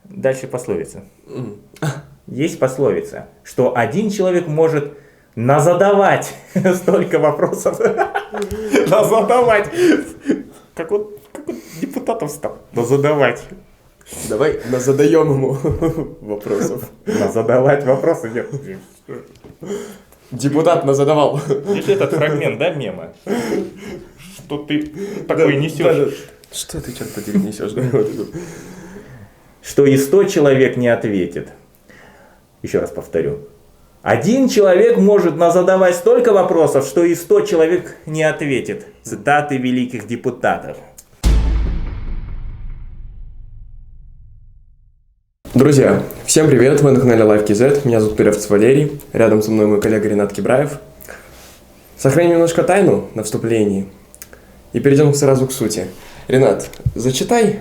Дальше пословица. Есть пословица, что один человек может назадавать столько вопросов. Назадавать. Как он депутатов стал. Назадавать. Давай задаем ему вопросов. Назадавать вопросы. Нет. Депутат назадавал. Видишь этот фрагмент, да, мема? Что ты такой несешь? Что ты, черт подери, несешь? Что и 100 человек не ответит. Еще раз повторю. Один человек может назадавать столько вопросов, что и 100 человек не ответит. Цитаты великих депутатов. Друзья, всем привет, вы на канале LiveKZ, меня зовут Перевц Валерий, рядом со мной мой коллега Ренат Кибраев. Сохраним немножко тайну на вступлении и перейдем сразу к сути. Ренат, зачитай,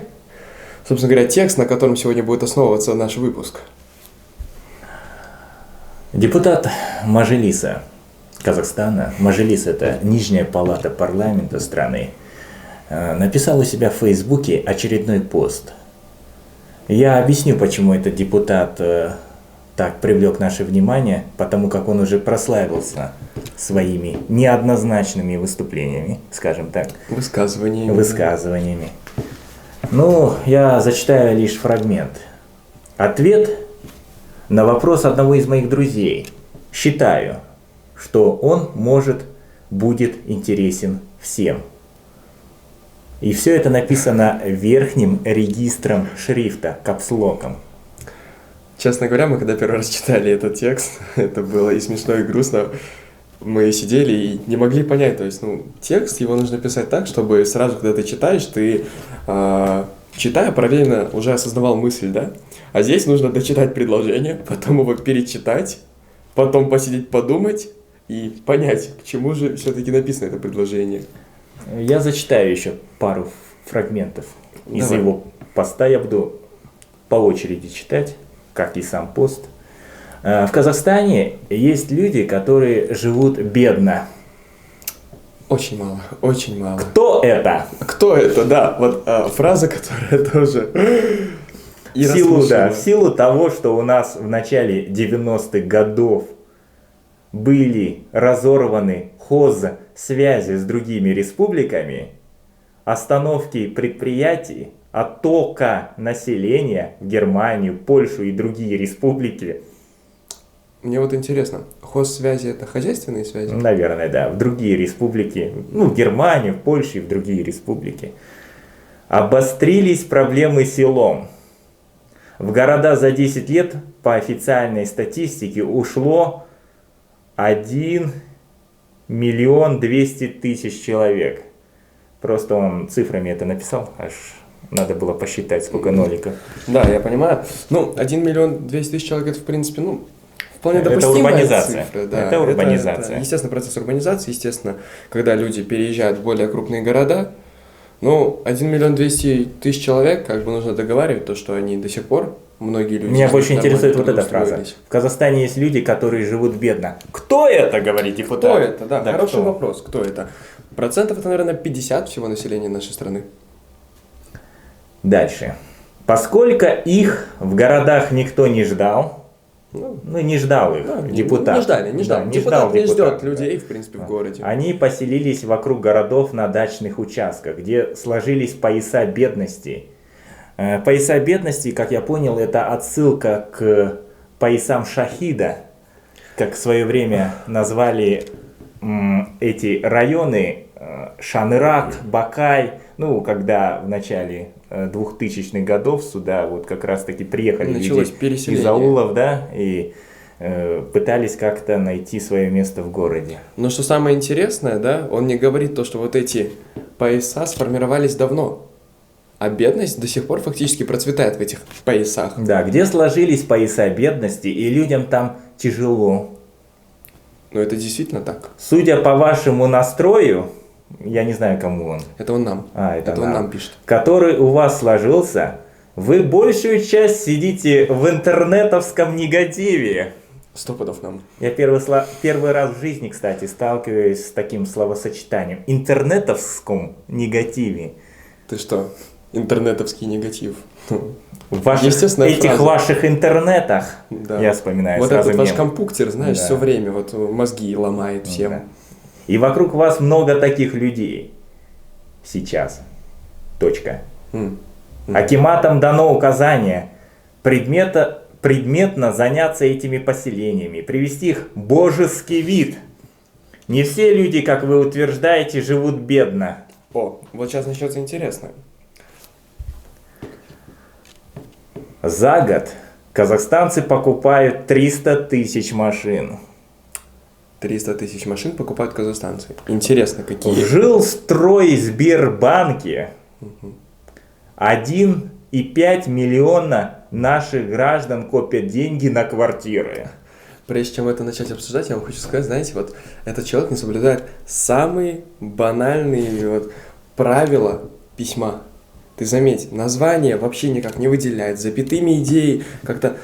собственно говоря, текст, на котором сегодня будет основываться наш выпуск. Депутат Мажилиса Казахстана, Мажилис — это нижняя палата парламента страны, написал у себя в Фейсбуке очередной пост. Я объясню, почему этот депутат так привлек наше внимание, потому как он уже прославился своими неоднозначными выступлениями, скажем так. Высказываниями. Ну, я зачитаю лишь фрагмент. Ответ на вопрос одного из моих друзей. Считаю, что он будет интересен всем. И все это написано верхним регистром шрифта, капслоком. Честно говоря, мы когда первый раз читали этот текст, это было и смешно, и грустно. Мы сидели и не могли понять, то есть, текст, его нужно писать так, чтобы сразу, когда ты читаешь, ты, читая, параллельно уже осознавал мысль, да? А здесь нужно дочитать предложение, потом его перечитать, потом посидеть, подумать и понять, к чему же все-таки написано это предложение. Я зачитаю еще пару фрагментов из Давай. его поста. Я буду по очереди читать, как и сам пост. В Казахстане есть люди, которые живут бедно. Очень мало, очень мало. Кто это? Кто это, да. Вот фраза, которая тоже... В силу того, что у нас в начале 90-х годов были разорваны хозсвязи с другими республиками, остановки предприятий, оттока населения в Германию, Польшу и другие республики. Мне вот интересно, хозсвязи — это хозяйственные связи? Наверное, да, в другие республики, в Германию, в Польшу и в другие республики. Обострились проблемы селом. В города за 10 лет, по официальной статистике, ушло 1 200 000 человек. Просто он цифрами это написал, аж надо было посчитать, сколько ноликов. Да, я понимаю. 1 200 000 человек — это, в принципе, вполне допустимая урбанизация. цифра. Да. Это урбанизация. Это, естественно, процесс урбанизации. Естественно, когда люди переезжают в более крупные города, 1 200 000 человек, нужно договаривать то, что они до сих пор, многие люди... Меня больше интересует вот эта фраза. В Казахстане есть люди, которые живут бедно. Кто это, говорит депутат? Кто это, да, хороший кто? вопрос. Кто это? Процентов это, наверное, 50 всего населения нашей страны. Дальше. Поскольку их в городах никто не ждал, не ждал их, депутат. Не ждал. Депутат не ждет людей, в принципе, в городе. Они поселились вокруг городов на дачных участках, где сложились пояса бедности. Пояса бедности, как я понял, это отсылка к поясам шахида, как в свое время назвали эти районы Шанырак, Бакай, когда в начале 2000-х годов сюда как раз-таки приехали люди из аулов, и пытались как-то найти свое место в городе. Но что самое интересное, он не говорит то, что вот эти пояса сформировались давно, а бедность до сих пор фактически процветает в этих поясах. Да, где сложились пояса бедности, и людям там тяжело. Это действительно так. Судя по вашему настрою, я не знаю, кому он. Это он нам. Это он нам пишет. Который у вас сложился, вы большую часть сидите в интернетовском негативе. 100% нам. Я первый раз в жизни, кстати, сталкиваюсь с таким словосочетанием. Интернетовском негативе. Ты что? интернетовский негатив. В ваших, Естественная этих фраза. ваших интернетах, Да. я вспоминаю Вот сразу этот ваш мем. компьютер, знаешь, Да. все время вот мозги ломает всем. Да. И вокруг вас много таких людей сейчас. Точка. М. Акиматам дано указание предметно заняться этими поселениями, привести их в божеский вид. Не все люди, как вы утверждаете, живут бедно. О, вот сейчас начнется интересно. За год казахстанцы покупают 300 тысяч машин. 300 тысяч машин покупают казахстанцы. Интересно, какие? В Жилстройсбербанке 1,5 миллиона наших граждан копят деньги на квартиры. Прежде чем это начать обсуждать, я вам хочу сказать, знаете, вот этот человек не соблюдает самые банальные вот правила письма. Ты заметь, название вообще никак не выделяет, запятыми идеи как-то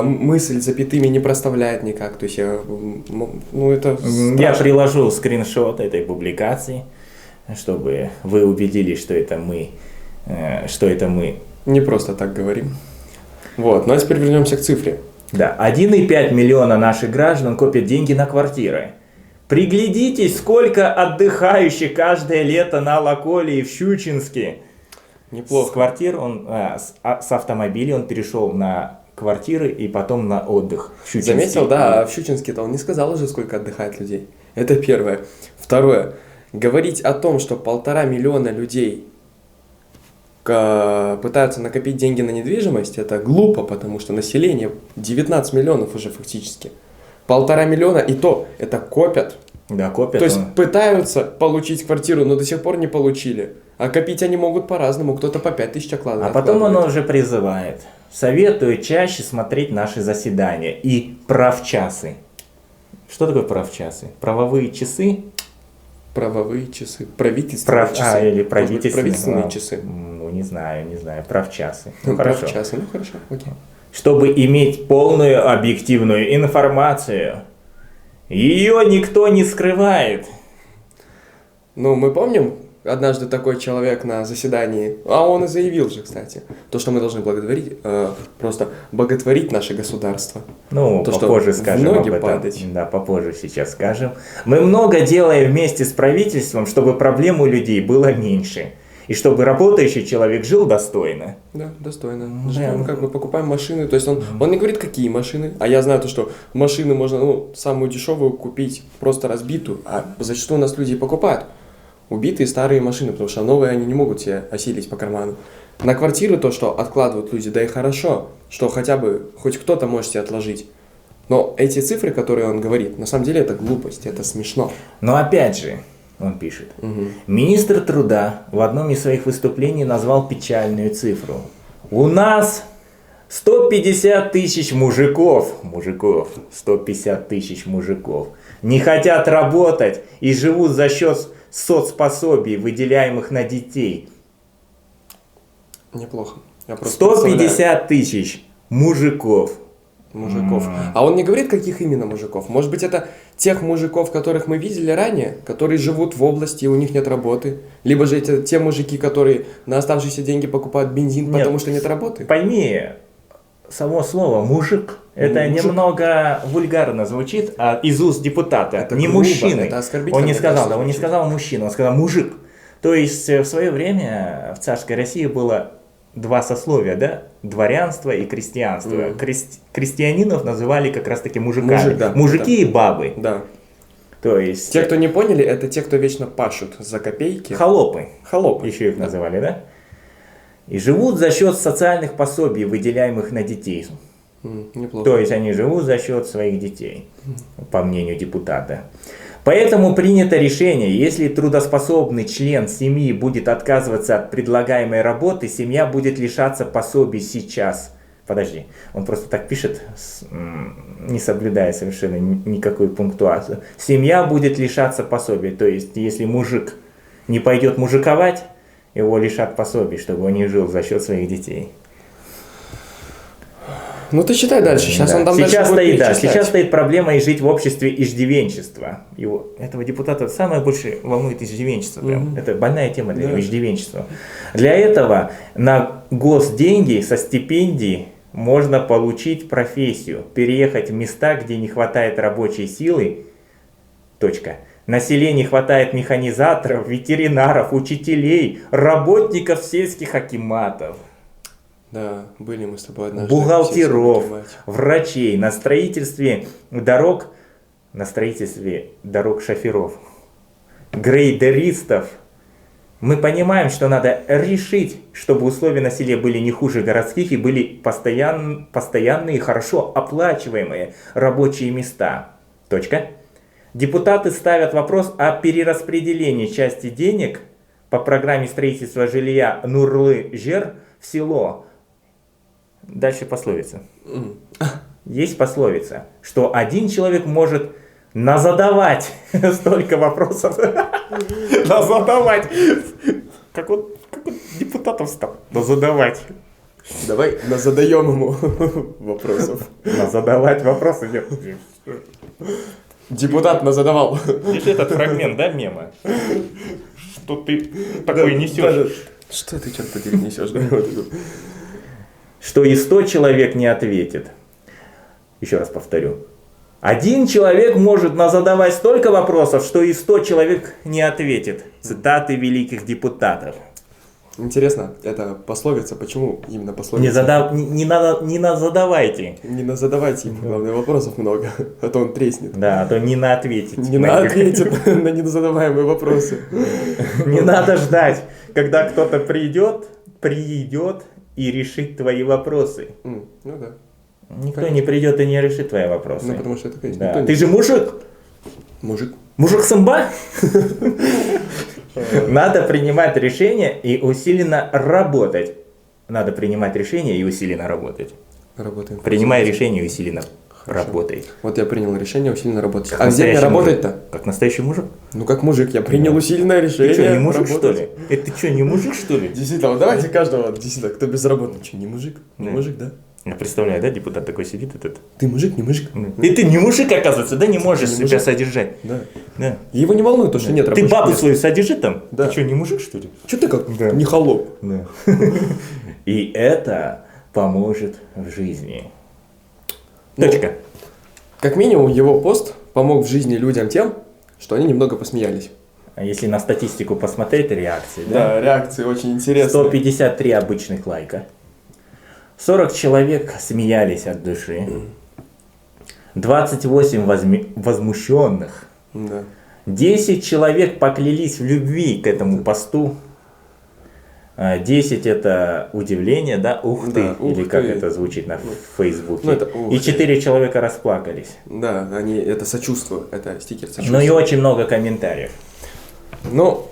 мысль запятыми не проставляет никак. То есть, это Я страшно. приложу скриншот этой публикации, чтобы вы убедились, что это мы. Не просто так говорим. Вот, ну а теперь вернемся к цифре. Да, 1,5 миллиона наших граждан копят деньги на квартиры. Приглядитесь, сколько отдыхающих каждое лето на Лаколе и в Щучинске. С Неплохо. квартир с автомобилей он перешел на квартиры и потом на отдых в Щучинске. Заметил, да, в Щучинске-то он не сказал уже, сколько отдыхает людей. Это первое. Второе. Говорить о том, что 1,5 миллиона людей пытаются накопить деньги на недвижимость, это глупо, потому что население 19 миллионов уже фактически. 1,5 миллиона, и то, это копят. Да, копят. То есть пытаются получить квартиру, но до сих пор не получили. А копить они могут по-разному, кто-то по 5000 А потом он уже призывает. Советую чаще смотреть наши заседания и правчасы. Что такое правчасы? Правовые часы? Правовые часы. Правительственные часы. Или Может быть, правительственные. правительственные часы. Ну, не знаю. Правчасы. Ну, хорошо. Правчасы, ну хорошо, окей. Чтобы иметь полную объективную информацию. Ее никто не скрывает. Ну, мы помним, однажды такой человек на заседании, а он и заявил же, кстати, то, что мы должны благодарить, просто боготворить наше государство. Ну, То, что попозже в скажем ноги об этом. падать. Да, попозже сейчас скажем. Мы много делаем вместе с правительством, чтобы проблем у людей было меньше. И чтобы работающий человек жил достойно. Да, достойно. Да. Живем, как бы покупаем машины, то есть он не говорит, какие машины, а я знаю то, что машины можно, самую дешевую купить, просто разбитую, а зачастую у нас люди и покупают убитые старые машины, потому что новые они не могут себе осилить по карману. На квартиры то, что откладывают люди, да и хорошо, что хотя бы хоть кто-то может себе отложить. Но эти цифры, которые он говорит, на самом деле это глупость, это смешно. Но опять же, он пишет, министр труда в одном из своих выступлений назвал печальную цифру. У нас 150 тысяч мужиков, 150 тысяч мужиков, не хотят работать и живут за счет соцпособий, выделяемых на детей. Неплохо. Я просто представляю 150 тысяч мужиков. мужиков. А он не говорит, каких именно мужиков. Может быть, это тех мужиков, которых мы видели ранее, которые живут в области, и у них нет работы. Либо же это те мужики, которые на оставшиеся деньги покупают бензин, Нет, потому что нет работы. Пойми, само слово «мужик» это Мужик. немного вульгарно звучит из уст депутата, Это не грубо, мужчины. это оскорбительно, Он не мне сказал, кажется, да, он не звучит. сказал мужчина, он сказал мужик. То есть в свое время в царской России было два сословия, да? Дворянство и крестьянство. Крестьянинов называли как раз таки мужиками. Мужик, да, Мужики да. и бабы. Да. То есть Те, кто не поняли, это те, кто вечно пашут за копейки. холопы. Холопы. Еще их называли, да? И живут за счет социальных пособий, выделяемых на детей. Неплохо. То есть они живут за счет своих детей, по мнению депутата. Поэтому принято решение, если трудоспособный член семьи будет отказываться от предлагаемой работы, семья будет лишаться пособий сейчас. Подожди, он просто так пишет, не соблюдая совершенно никакой пунктуацию. Семья будет лишаться пособий, то есть если мужик не пойдет мужиковать, его лишат пособий, чтобы он не жил за счет своих детей. Ну ты читай дальше, сейчас Да. он там Сейчас дальше будет стоит, да, перечислять. сейчас стоит проблема и жить в обществе иждивенчества. Этого депутата самое больше волнует иждивенчество. Прям. Это больная тема для него, иждивенчество. Для этого на госденьги со стипендий можно получить профессию, переехать в места, где не хватает рабочей силы. Точка. На селе не хватает механизаторов, ветеринаров, учителей, работников сельских акиматов. Да, были мы с тобой однажды. Бухгалтеров, Все врачей, на строительстве дорог шоферов, грейдеристов. Мы понимаем, что надо решить, чтобы условия на селе были не хуже городских и были постоянные, хорошо оплачиваемые рабочие места. Точка. Депутаты ставят вопрос о перераспределении части денег по программе строительства жилья Нурлы-Жер в село. Дальше пословица. Есть пословица, что один человек может назадавать столько вопросов. Назадавать. Как он депутатом стал? Назадавать. Давай задаем ему вопросов. Назадавать вопросы. Депутат назадавал. Видишь этот фрагмент, да, мема? Что ты такой несешь? Что ты, черт подери, несешь? Что и 100 человек не ответит. Еще раз повторю. Один человек может назадавать столько вопросов, что и 100 человек не ответит. Цитаты великих депутатов. Интересно, это пословица, почему именно пословица? Не назадавайте. Не задавайте ему, главное, вопросов много, а то он треснет. Да, а то не на ответить. Не на ответит на незадаваемые вопросы. Не надо ждать, когда кто-то приедет и решит твои вопросы. Ну да. Никто не придет и не решит твои вопросы. Ну потому что это, конечно, Да. никто Ты не... же мужик. Мужик. Мужик самба? Надо принимать решения и усиленно работать. Надо принимать решения и усиленно работать. Работаем. Принимай решение и усиленно работай. Вот я принял решение усиленно работать. Как А где мне настоящий работать-то? мужик. Как настоящий мужик? Ну как мужик, я принял усиленное решение. Ты что, не мужик, работать. что ли? Это ты что, не мужик, что ли? Действительно, вот давайте каждого, действительно, кто безработный. Что, не мужик? Не Да. мужик, да? Я представляю, да, депутат такой сидит этот. Ты мужик, не мужик? И ты не мужик, оказывается, да, не можешь не себя мужик. содержать. Да. Да. Его не волнует то, что нет Ты рабочих бабу мест. свою содержи там? Да. Ты что, не мужик, что ли? Че ты как? Да. Не холоп. Да. И это поможет в жизни. Ну, Точка. Как минимум, его пост помог в жизни людям тем, что они немного посмеялись. А если на статистику посмотреть реакции, да? Да, реакции очень интересные. 153 обычных лайка. 40 человек смеялись от души. 28 возмущенных. Да. 10 человек поклялись в любви к этому посту. 10 это удивление, да? Ух ты! Да, ух Или как ты. это звучит на Фейсбуке. Ну, это ух И ты. 4 человека расплакались. Да, они это сочувствуют, это стикер сочувствия. Ну и очень много комментариев. Ну,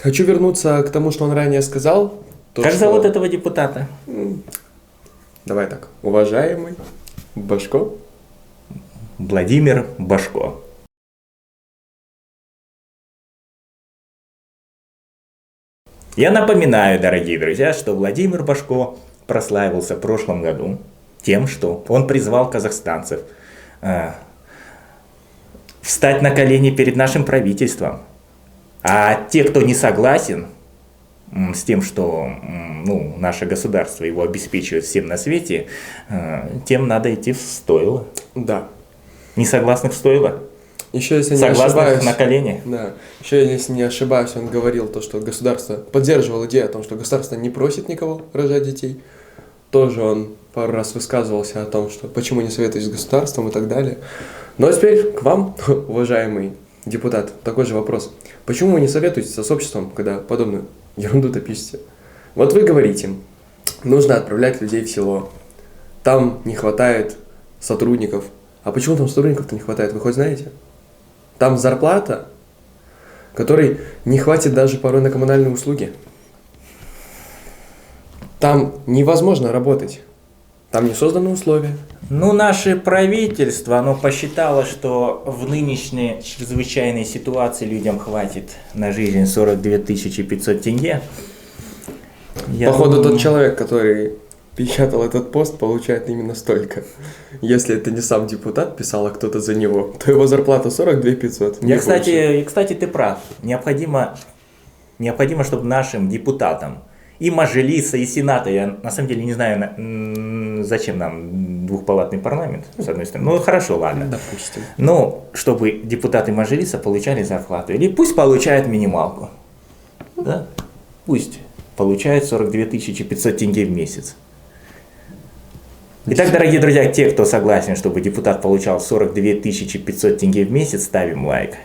хочу вернуться к тому, что он ранее сказал. То, Как что- зовут этого депутата? Давай так, уважаемый Башко. Владимир Башко. Я напоминаю, дорогие друзья, что Владимир Башко прославился в прошлом году тем, что он призвал казахстанцев встать на колени перед нашим правительством. А те, кто не согласен с тем, что наше государство его обеспечивает всем на свете, тем надо идти в стойло. Да. Несогласных в стойло. Еще, если не Согласных ошибаюсь, на колени. да. Еще, если не ошибаюсь, он говорил то, что государство поддерживал идею о том, что государство не просит никого рожать детей. Тоже он пару раз высказывался о том, что почему не советуюсь с государством и так далее. Но теперь к вам, уважаемый депутат, такой же вопрос. Почему вы не советуетесь с обществом, когда подобную ерунду-то пишете? Вот вы говорите, нужно отправлять людей в село. Там не хватает сотрудников. А почему там сотрудников-то не хватает, вы хоть знаете? Там зарплата, которой не хватит даже порой на коммунальные услуги. Там невозможно работать. Там не созданы условия. Наше правительство, оно посчитало, что в нынешней чрезвычайной ситуации людям хватит на жизнь 42 500 тенге. Я Походу, думаю, тот человек, который печатал этот пост, получает именно столько. Если это не сам депутат писал, а кто-то за него, то его зарплата 42 500. не больше. Кстати, ты прав. Необходимо, чтобы нашим депутатам и Мажилиса, и Сената, я на самом деле не знаю, зачем нам двухпалатный парламент, с одной стороны. Ну, хорошо, ладно. Допустим. Но чтобы депутаты Мажилиса получали зарплату. Или пусть получают минималку. Да? Пусть получают 42 500 тенге в месяц. Итак, дорогие друзья, те, кто согласен, чтобы депутат получал 42 500 тенге в месяц, ставим лайк.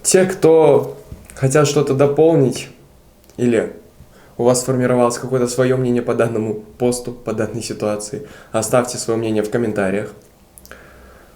Те, кто хотят что-то дополнить, или у вас сформировалось какое-то свое мнение по данному посту, по данной ситуации, оставьте свое мнение в комментариях.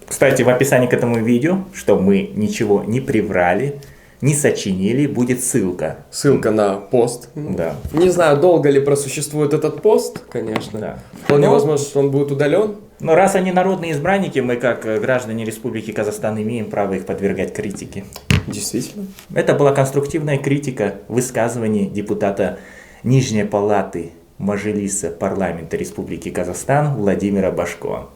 Кстати, в описании к этому видео, чтобы мы ничего не приврали, не сочинили, будет ссылка. Ссылка на пост. Да. Не знаю, долго ли просуществует этот пост, конечно. Да. Вполне возможно, что он будет удален. Но раз они народные избранники, мы, как граждане Республики Казахстан, имеем право их подвергать критике. Действительно. Это была конструктивная критика высказываний депутата Нижней палаты Мажилиса парламента Республики Казахстан Владимира Башко.